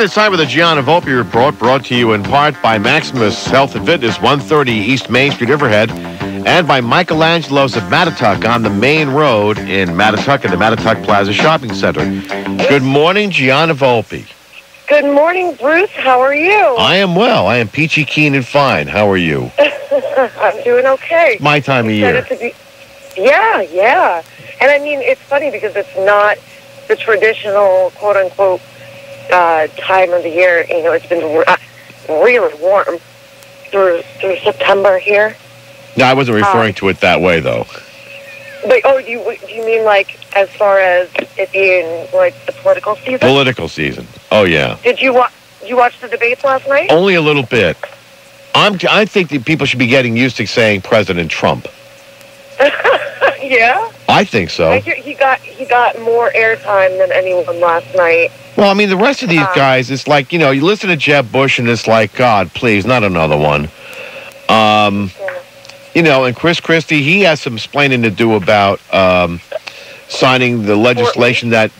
it's time for the Gianna Volpe Report, brought to you in part by Maximus Health and Fitness, 130 East Main Street, Riverhead, and by Michelangelo's of Mattatuck on the main road in Mattatuck at the Mattatuck Plaza Shopping Center. Good morning, Gianna Volpe. Good morning, Bruce. How are you? I am well. I am peachy keen and fine. How are you? I'm doing okay. My time of year. Yeah. And I mean, it's funny because it's not the traditional, quote-unquote, time of the year. You know, it's been really warm through September here. No, I wasn't referring to it that way, though. But, do you mean, like, as far as it being, like, the political season? Political season. Oh, yeah. Did you watch the debates last night? Only a little bit. I think that people should be getting used to saying President Trump. Yeah? I think so. I hear he got more airtime than anyone last night. Well, I mean, the rest of these guys, it's like, you know, you listen to Jeb Bush and it's like, God, please, not another one. You know, and Chris Christie, he has some explaining to do about signing the legislation that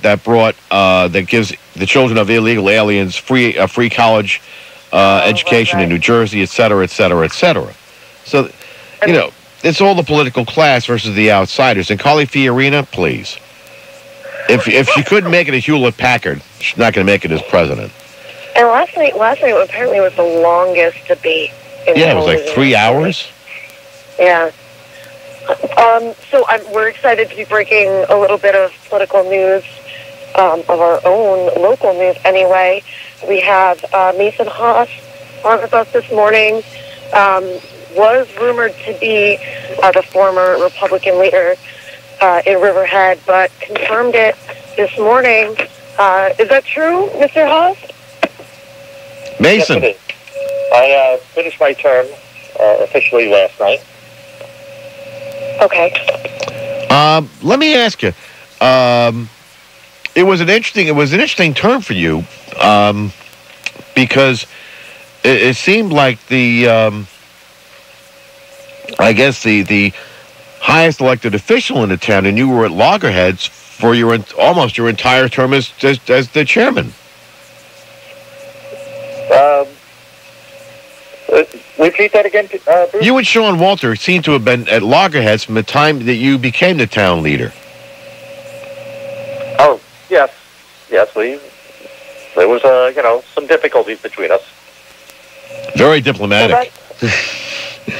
gives the children of illegal aliens a free college education in New Jersey, et cetera, et cetera, et cetera. So, you know, it's all the political class versus the outsiders. And Carly Fiorina, please. If she couldn't make it at Hewlett-Packard, she's not going to make it as president. And last night apparently was the longest debate. Yeah, it was like 3 hours. Yeah. So we're excited to be breaking a little bit of political news, of our own local news anyway. We have Mason Haas on with us this morning. Was rumored to be the former Republican leader in Riverhead, but confirmed it this morning. Is that true, Mr. Haas? Mason. Yes, it is. I finished my term officially last night. Okay. Let me ask you. It was an interesting term for you, because it seemed like the highest elected official in the town, and you were at loggerheads for almost your entire term as the chairman. Repeat that again, Bruce? You and Sean Walter seem to have been at loggerheads from the time that you became the town leader. Oh, yes. There was, some difficulties between us. Very diplomatic.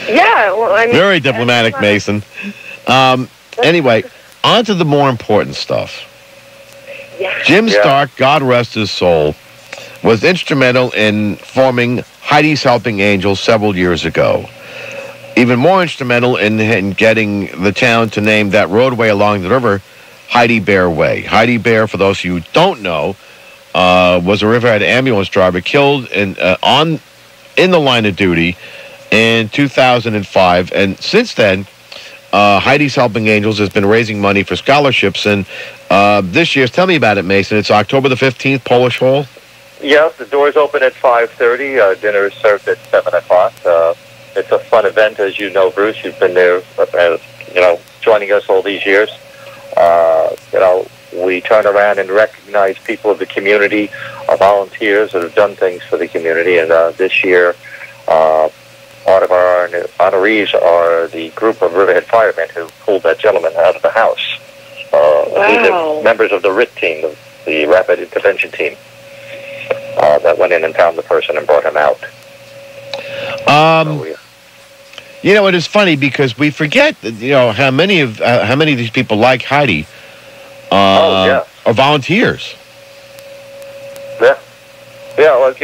Yeah, well, I mean... Very diplomatic, Mason. Anyway, on to the more important stuff. Yeah. Jim Stark, God rest his soul, was instrumental in forming Heidi's Helping Angels several years ago. Even more instrumental in getting the town to name that roadway along the river Heidi Bear Way. Heidi Bear, for those of you who don't know, was a Riverhead ambulance driver killed in the line of duty in 2005. And since then, Heidi's Helping Angels has been raising money for scholarships. And this year's, tell me about it, Mason. It's October the 15th, Polish Hall. Yeah, the doors open at 5:30. Dinner is served at 7 o'clock. It's a fun event, as you know, Bruce. You've been there, joining us all these years. We turn around and recognize people of the community, volunteers that have done things for the community. And this year, part of our honorees are the group of Riverhead firemen who pulled that gentleman out of the house. Wow. Members of the RIT team, the Rapid Intervention Team. That went in and found the person and brought him out. You know, it is funny because we forget that, how many of these people like Heidi are volunteers. Yeah. Well,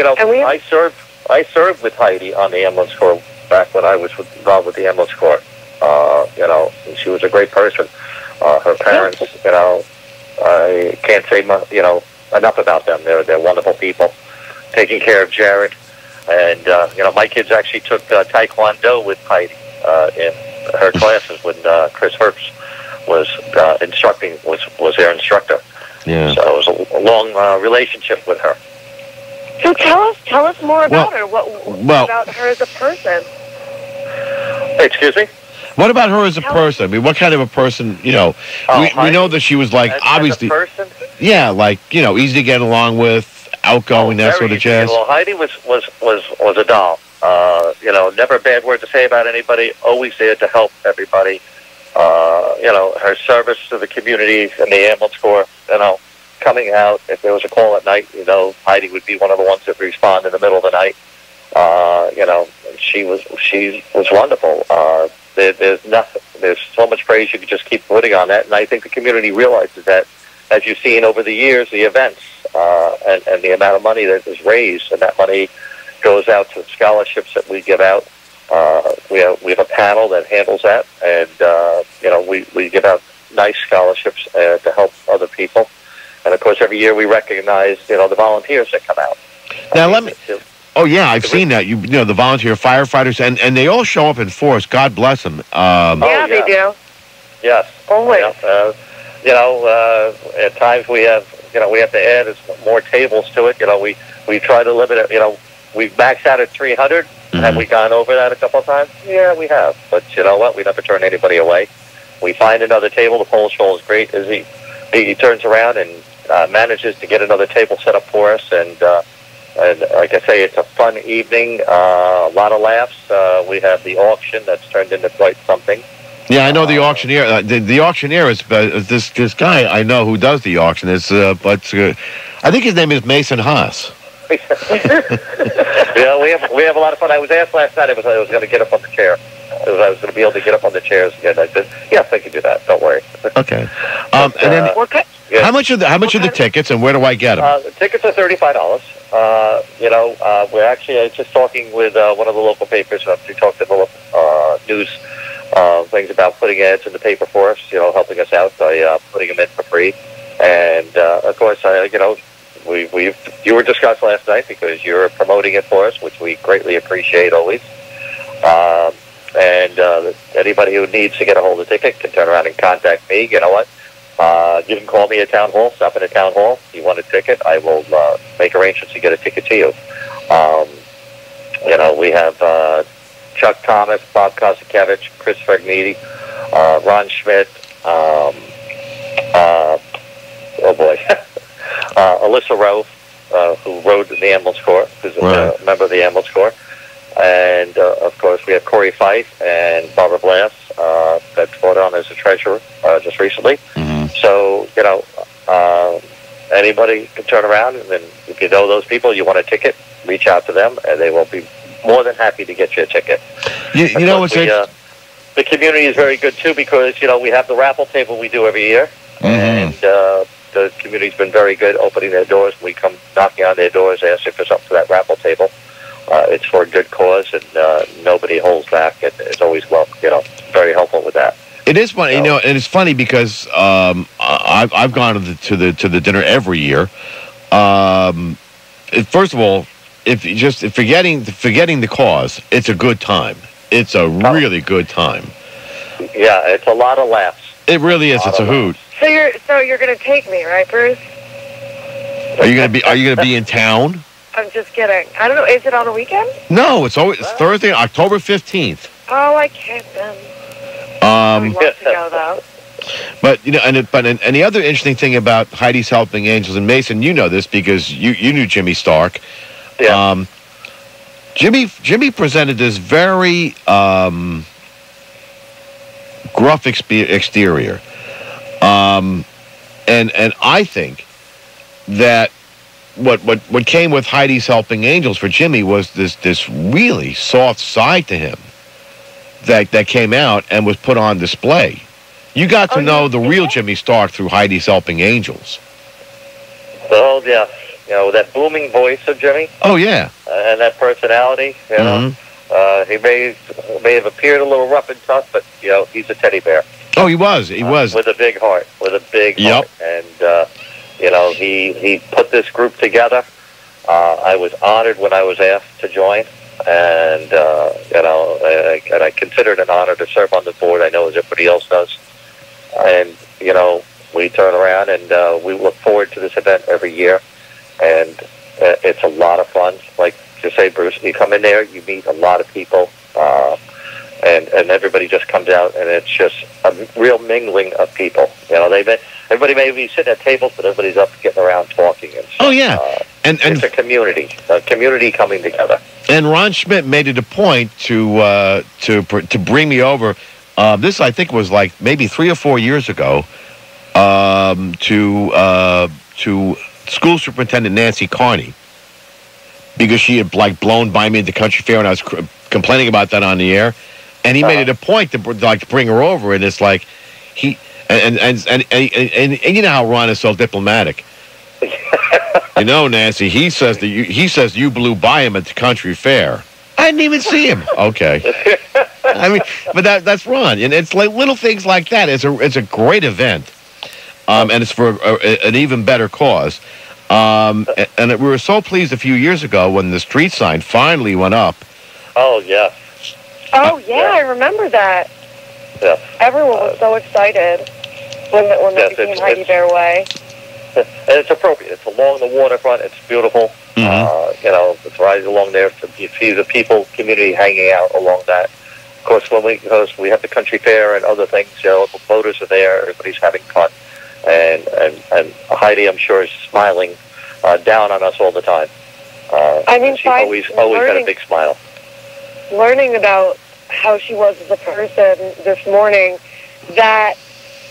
I served with Heidi on the ambulance corps back when I was involved with the ambulance corps. She was a great person. Her parents, I can't say enough about them. They're wonderful people. Taking care of Jared, and my kids actually took Taekwondo with Heidi in her classes when Chris Herbst was instructing, was their instructor. Yeah. So it was a long relationship with her. So tell us more about her. What about her as a person? Excuse me? What about her as a person? I mean, what kind of a person, we know that she was like, obviously, as a person? yeah, like, easy to get along with, outgoing, that sort of jazz? Well, Heidi was a doll. Never a bad word to say about anybody. Always there to help everybody. Her service to the community and the ambulance corps. Coming out if there was a call at night. Heidi would be one of the ones that would respond in the middle of the night. She was wonderful. There's nothing. There's so much praise you could just keep putting on that, and I think the community realizes that, as you've seen over the years, the events and the amount of money that is raised, and that money goes out to scholarships that we give out. We have a panel that handles that, and we give out nice scholarships to help other people, and of course every year we recognize the volunteers that come out. Now Oh yeah, I've seen that. The volunteer firefighters, and they all show up in force. God bless them. They do. Yes. Always. At times we have to add more tables to it. We try to limit it. We've maxed out at 300. Mm-hmm. Have we gone over that a couple of times? Yeah, we have. But you know what? We never turn anybody away. We find another table. The Polish Bowl is great. He turns around and manages to get another table set up for us, and like I say, it's a fun evening, a lot of laughs. We have the auction that's turned into quite something. Yeah, I know the auctioneer. The auctioneer is this guy I know who does the auction. I think his name is Mason Haas. Yeah, we have a lot of fun. I was asked last night if I was going to get up on the chair. I was going to be able to get up on the chairs again. I said, yes, I can do that. Don't worry. Okay. And then, yeah. How much are the tickets, and where do I get them? The tickets are $35. We're actually just talking with one of the local papers. We talked to the local news things about putting ads in the paper for us. Helping us out by putting them in for free. And of course, you were discussed last night because you're promoting it for us, which we greatly appreciate always. Anybody who needs to get a hold of the ticket can turn around and contact me. You know what? You can call me at Town Hall, stop in at Town Hall. If you want a ticket, I will make arrangements to get a ticket to you. We have Chuck Thomas, Bob Kosakevich, Chris Fagniti, Ron Schmidt, Alyssa Rowe, who rode in the ambulance corps, who's a member of the ambulance corps. And, of course, we have Corey Fife and Barbara Blass that's brought on as a treasurer just recently. Mm-hmm. So, anybody can turn around, and then if you know those people, you want a ticket, reach out to them, and they will be more than happy to get you a ticket. The community is very good, too, because, we have the raffle table we do every year. Mm-hmm. And the community's been very good opening their doors. We come knocking on their doors, ask if there's something for that raffle table. It's for a good cause, and nobody holds back. And it's always very helpful with that. It is funny, and it's funny because I've gone to the dinner every year. First of all, if forgetting the cause, it's a good time. It's a really good time. Yeah, it's a lot of laughs. It really is. It's a hoot. So you're going to take me, right, Bruce? Are you going to be in town? I'm just kidding. I don't know. Is it on a weekend? No, it's Thursday, October 15th. Oh, I can't then. I'd love to go though. But and the other interesting thing about Heidi's Helping Angels, and Mason, you know this because you knew Jimmy Stark. Yeah. Jimmy presented this very gruff exterior, and I think that what came with Heidi's Helping Angels for Jimmy was this really soft side to him that came out and was put on display. You got to know the real Jimmy Stark through Heidi's Helping Angels. Oh yeah, that booming voice of Jimmy. Oh yeah, and that personality. He may have appeared a little rough and tough, but he's a teddy bear. Oh, he was with a big heart, heart, and he put this group together. I was honored when I was asked to join, and and I consider it an honor to serve on the board. I know as everybody else does, and we turn around and we look forward to this event every year, and it's a lot of fun. Like you say, Bruce, you come in there, you meet a lot of people, and everybody just comes out, and it's just a real mingling of people. Everybody may be sitting at tables, but everybody's up getting around talking. And stuff. Oh, yeah. And it's a community coming together. And Ron Schmidt made it a point to bring me over. This, I think, was like maybe 3 or 4 years ago. To school superintendent Nancy Carney, because she had like blown by me at the country fair, and I was complaining about that on the air, and he made it a point to bring her over, and it's like he and you know how Ron is so diplomatic. You know, Nancy, he says you blew by him at the country fair. I didn't even see him. Okay. I mean, but that's Ron, and it's like little things like that. It's a great event, and it's for an even better cause. And we were so pleased a few years ago when the street sign finally went up. Oh yeah. Oh yeah, I remember that. Yeah. Everyone was so excited when it became Heidi Bear Way. And it's appropriate. It's along the waterfront. It's beautiful. Mm-hmm. It's right along there. You see the community hanging out along that. Of course, because we have the country fair and other things, the boaters are there. Everybody's having fun, and Heidi, I'm sure, is smiling down on us all the time. I mean, she always had a big smile. Learning about how she was as a person this morning, that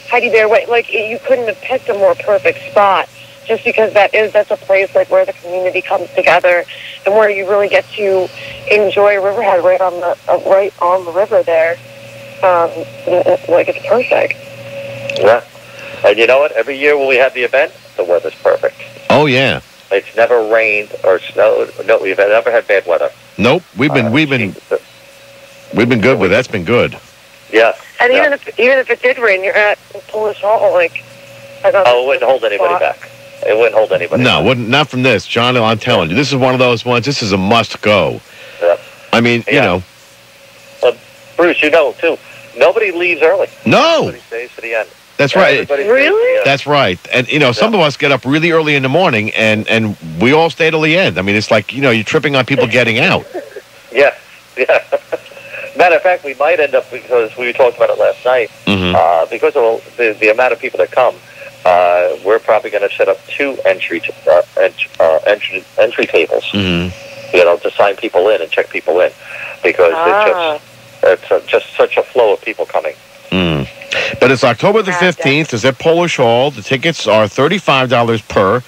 Heidi Bear Way, like you couldn't have picked a more perfect spot, just because that's a place like where the community comes together and where you really get to enjoy Riverhead right on the river there. Like it's perfect. Yeah, and you know what? Every year when we have the event, the weather's perfect. Oh yeah. It's never rained or snowed. No, we've never had bad weather. Nope, we've been good with that's been good. Yeah. And even if it did rain, you're at Polish Hall, like. It wouldn't hold anybody back. It wouldn't hold anybody. No, wouldn't. Not from this, John. I'm telling you, this is one of those ones. This is a must go. Yeah. I mean, you know. Bruce, you know too. Nobody leaves early. No. Everybody stays to the end. That's right. Really? That's right. And some of us get up really early in the morning, and we all stay till the end. I mean, it's like you're tripping on people getting out. Yeah. Matter of fact, we might end up, because we talked about it last night, because of the amount of people that come, we're probably going to set up 2 entry tables, to sign people in and check people in, because it's just such a flow of people coming. But it's October the 15th. It's at Polish Hall. The tickets are $35 per.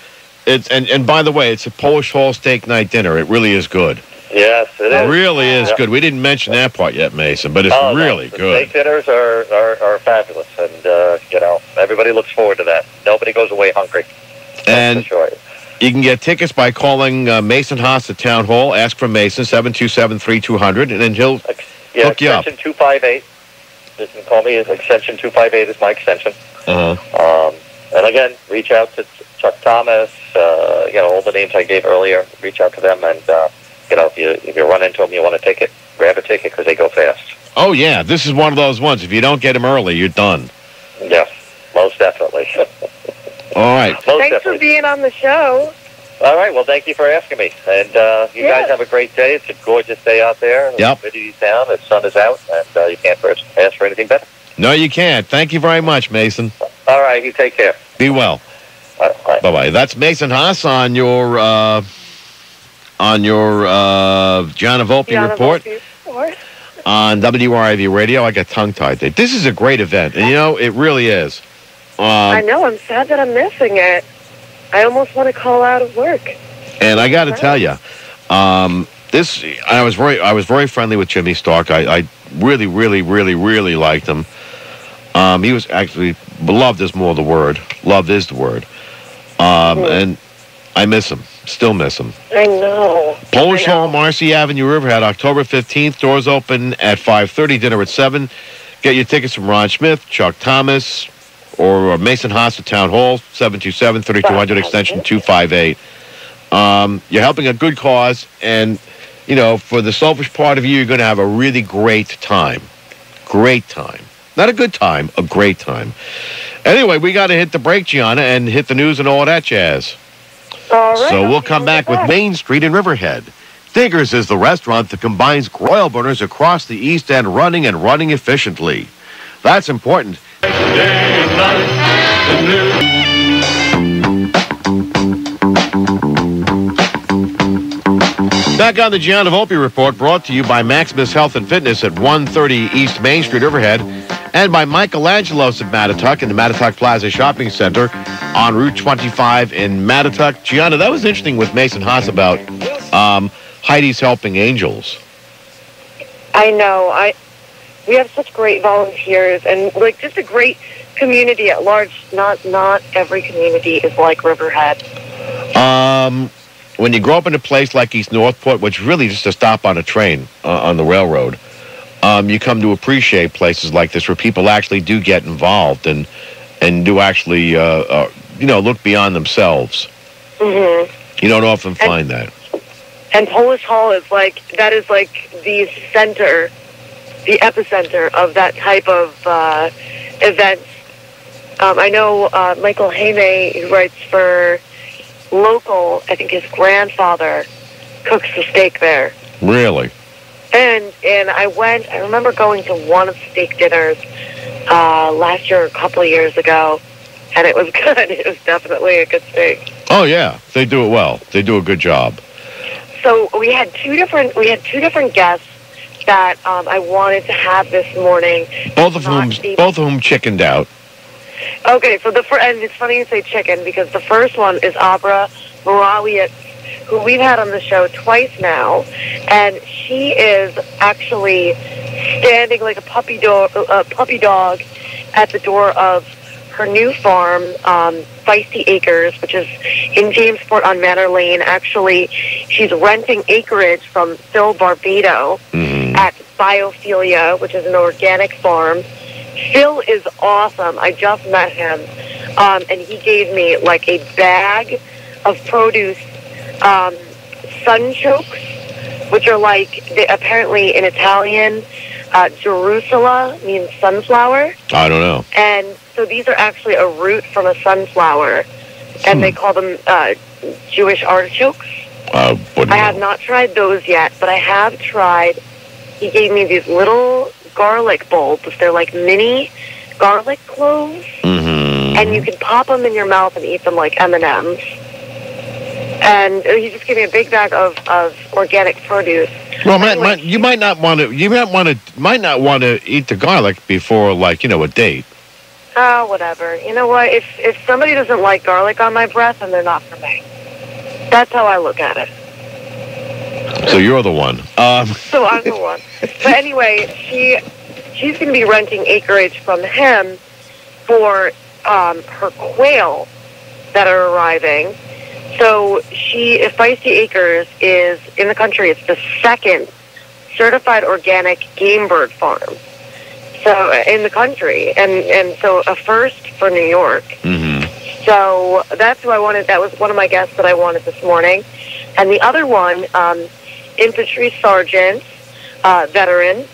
And by the way, it's a Polish Hall steak night dinner. It really is good. Yes, it is. It really is good. We didn't mention that part yet, Mason, but it's really good. Steak dinners are fabulous, and everybody looks forward to that. Nobody goes away hungry. And you can get tickets by calling Mason Haas at Town Hall. Ask for Mason, 727-3200, and then he'll hook you up. Extension 258. You can call me. Extension 258 is my extension. And again, reach out to Chuck Thomas. All the names I gave earlier. Reach out to them, and if you run into them, you want a ticket, grab a ticket because they go fast. Oh yeah, this is one of those ones. If you don't get them early, you're done. Yes, most definitely. All right. Thanks for being on the show. All right. Well, thank you for asking me. And you guys have a great day. It's a gorgeous day out there. Yep. Humidity's down. The sun is out, and you can't ask for anything better. No, you can't. Thank you very much, Mason. All right. You take care. Be well. Bye. Bye-bye. That's Mason Haas on your Gianna Volpe report on WRIV Radio. I got tongue-tied. This is a great event, and it really is. I know. I'm sad that I'm missing it. I almost want to call out of work. And I got to tell you, I was very friendly with Jimmy Stark. I really, really, really, really liked him. He was actually, loved is more the word. Love is the word. And I miss him. Still miss him. I know. Polish Hall, Marcy Avenue, Riverhead, October 15th. Doors open at 5:30. Dinner at 7. Get your tickets from Ron Smith, Chuck Thomas, or Mason Haas at Town Hall, 727-3200, extension 258. You're helping a good cause, and, for the selfish part of you, you're going to have a really great time. Great time. Not a good time, a great time. Anyway, we got to hit the break, Gianna, and hit the news and all that jazz. All right. So we'll come back with Main Street in Riverhead. Diggers is the restaurant that combines oil burners across the East End running efficiently. That's important. Day and night, the news. Back on the Gianna Volpe Report, brought to you by Maximus Health and Fitness at 130 East Main Street, Riverhead, and by Michelangelo's at Mattatuck in the Mattatuck Plaza Shopping Center on Route 25 in Mattatuck. Gianna, that was interesting with Mason Haas about Heidi's Helping Angels. I know. We have such great volunteers and like just a great community at large. Not every community is like Riverhead. When you grow up in a place like East Northport, which really just a stop on a train on the railroad, you come to appreciate places like this where people actually do get involved and do actually look beyond themselves. Mm-hmm. You don't often find that. And Polish Hall is like the center, the epicenter of that type of events. I know Michael Hayme, who writes for Local, I think his grandfather cooks the steak there. Really? And I remember going to one of the steak dinners last year or a couple of years ago, and it was good. It was definitely a good steak. Oh yeah, they do it well. They do a good job. So we had two different guests that I wanted to have this morning. Both of whom chickened out. Okay, so and it's funny you say chicken because the first one is Abra Morawiecz, who we've had on the show twice now, and she is actually standing like a puppy dog at the door of her new farm, Feisty Acres, which is in Jamesport on Manor Lane. Actually, she's renting acreage from Phil Barbado at Biophilia, which is an organic farm. Phil is awesome. I just met him, and he gave me like a bag of produce, sunchokes, which are like, apparently in Italian, Jerusalem means sunflower. I don't know. And so these are actually a root from a sunflower, and they call them Jewish artichokes. I have not tried those yet, but I have tried. He gave me these little garlic bulbs. They're like mini garlic cloves, and you can pop them in your mouth and eat them like M&Ms. And he just gave me a big bag of organic produce. Well, you might not want to eat the garlic before, like, a date. Oh, whatever. You know what? If somebody doesn't like garlic on my breath, then they're not for me. That's how I look at it. So you're the one. So I'm the one. But anyway, she's going to be renting acreage from him for her quail that are arriving. So Feisty Acres is, in the country, it's the second certified organic game bird farm. So in the country, and so a first for New York. So that's who I wanted. That was one of my guests that I wanted this morning. And the other one, Infantry Sergeant, veteran,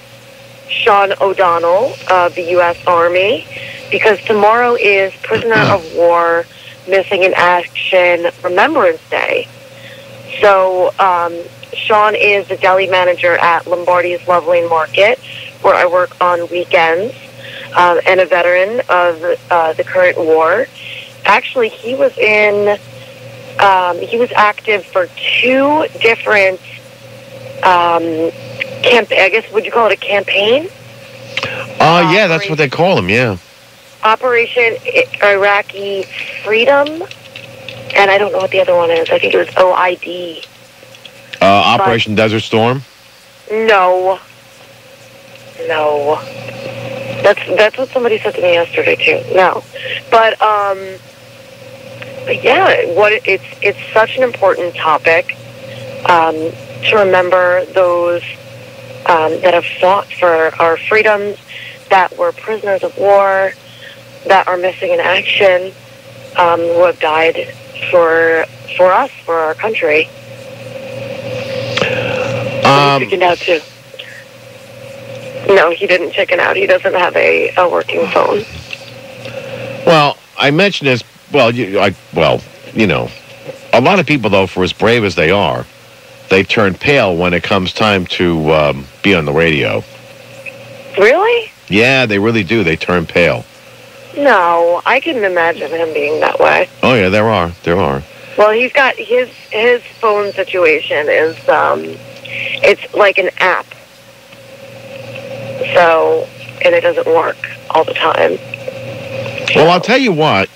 Sean O'Donnell of the U.S. Army, because tomorrow is Prisoner of War Missing in Action Remembrance Day. So Sean is the deli manager at Lombardi's Loveland Market, where I work on weekends, and a veteran of the current war. Actually, he was active for two different I guess, would you call it a campaign? Yeah, that's what they call them, yeah. Operation Iraqi Freedom, and I don't know what the other one is. I think it was OID. Operation Desert Storm? No. That's what somebody said to me yesterday too. No. But yeah, it's such an important topic to remember those that have fought for our freedoms, that were prisoners of war, that are missing in action, who have died for us, for our country. He chickened out too. No, he didn't chicken out. He doesn't have a working phone. Well, I mentioned this. Well, a lot of people, though, for as brave as they are, they turn pale when it comes time to be on the radio. Really? Yeah, they really do. They turn pale. No, I couldn't imagine him being that way. Oh, yeah, there are. Well, he's got his phone situation is it's like an app. So, and it doesn't work all the time. Well, I'll tell you what,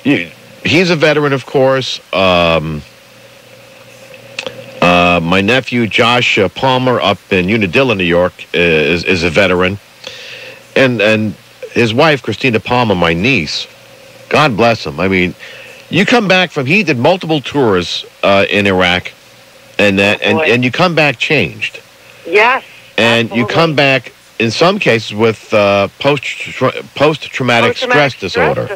he's a veteran, of course. My nephew, Josh Palmer, up in Unadilla, New York, is a veteran. And his wife, Christina Palmer, my niece, God bless him. I mean, you come back he did multiple tours in Iraq, and you come back changed. Yes. And absolutely. You come back, in some cases, with post-traumatic stress disorder.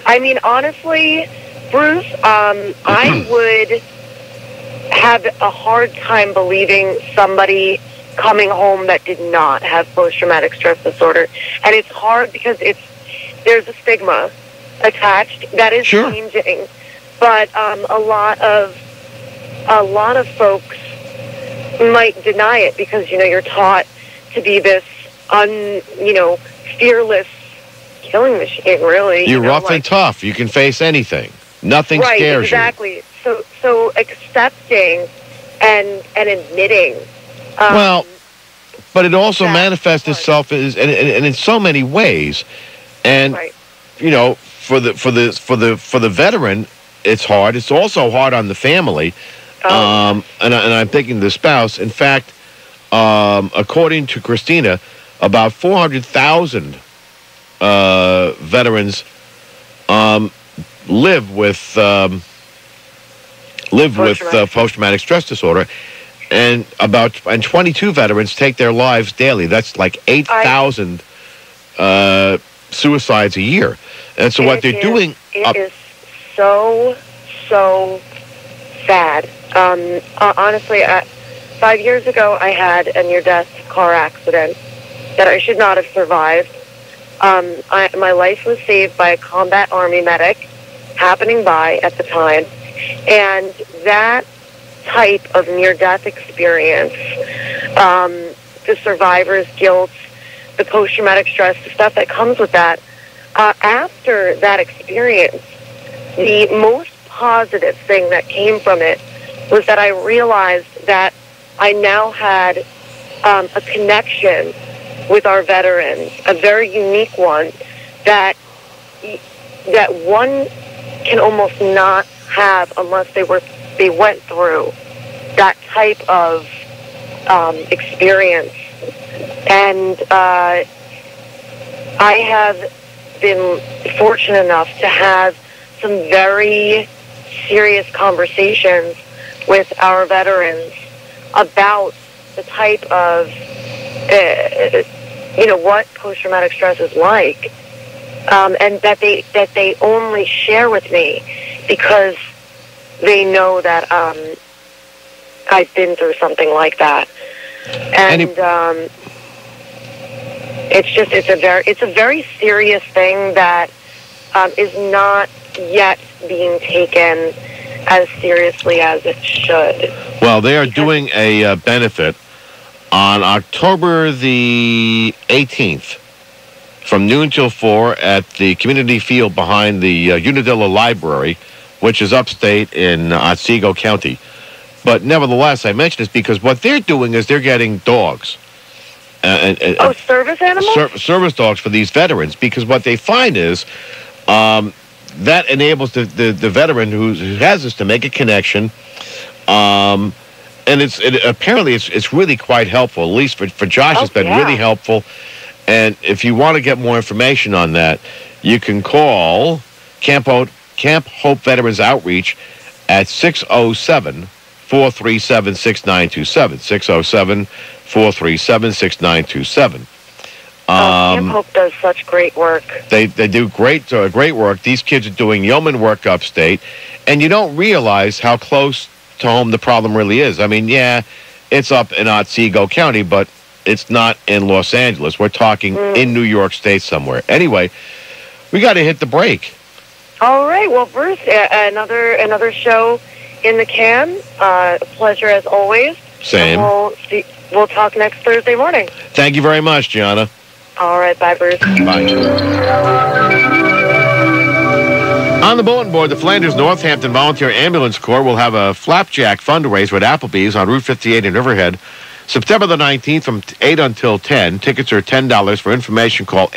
I mean, honestly, Bruce, I would have a hard time believing somebody coming home that did not have post-traumatic stress disorder. And it's hard because there's a stigma attached that is changing. But a lot of folks might deny it because, you're taught to be this fearless killing machine, really. You're rough and tough. You can face anything. Nothing scares you. Exactly. So accepting and admitting. But it also manifests itself and in so many ways. And for the veteran, it's hard. It's also hard on the family. And I'm thinking the spouse. In fact, according to Christina, about 400,000 veterans live with post-traumatic stress disorder, and 22 veterans take their lives daily. That's like 8,000 suicides a year. And so what they're doing... It is so sad. Honestly, 5 years ago, I had a near-death car accident that I should not have survived. My life was saved by a combat Army medic happening by at the time. And that type of near-death experience, the survivor's guilt, the post-traumatic stress, the stuff that comes with that, after that experience, the most positive thing that came from it was that I realized that I now had a connection with our veterans, a very unique one that one can almost not have unless they went through that type of experience. And I have been fortunate enough to have some very serious conversations with our veterans about the type of what post-traumatic stress is like, and that they only share with me because they know that I've been through something like that, and it's a very serious thing that is not yet being taken as seriously as it should. Well, they are doing a benefit on October the 18th from noon till 4 at the community field behind the Unadilla Library, which is upstate in Otsego County. But nevertheless, I mention this because what they're doing is they're getting dogs. Service animals? Service dogs for these veterans, because what they find is that enables the veteran who has this to make a connection. And apparently it's really quite helpful. At least for Josh, it's been really helpful. And if you want to get more information on that, you can call Camp Hope Veterans Outreach at 607-437-6927. 607-437-6927. Camp Hope does such great work. They do great work. These kids are doing yeoman work upstate, and you don't realize how close to home the problem really is. I mean, yeah, it's up in Otsego County, but it's not in Los Angeles. We're talking in New York State somewhere. Anyway, we got to hit the break. All right. Well, Bruce, another show in the can. A pleasure as always. Same. We'll talk next Thursday morning. Thank you very much, Gianna. All right. Bye, Bruce. Bye. On the bulletin board, the Flanders Northampton Volunteer Ambulance Corps will have a flapjack fundraiser at Applebee's on Route 58 in Riverhead, September the 19th from 8 until 10. Tickets are $10. For information, call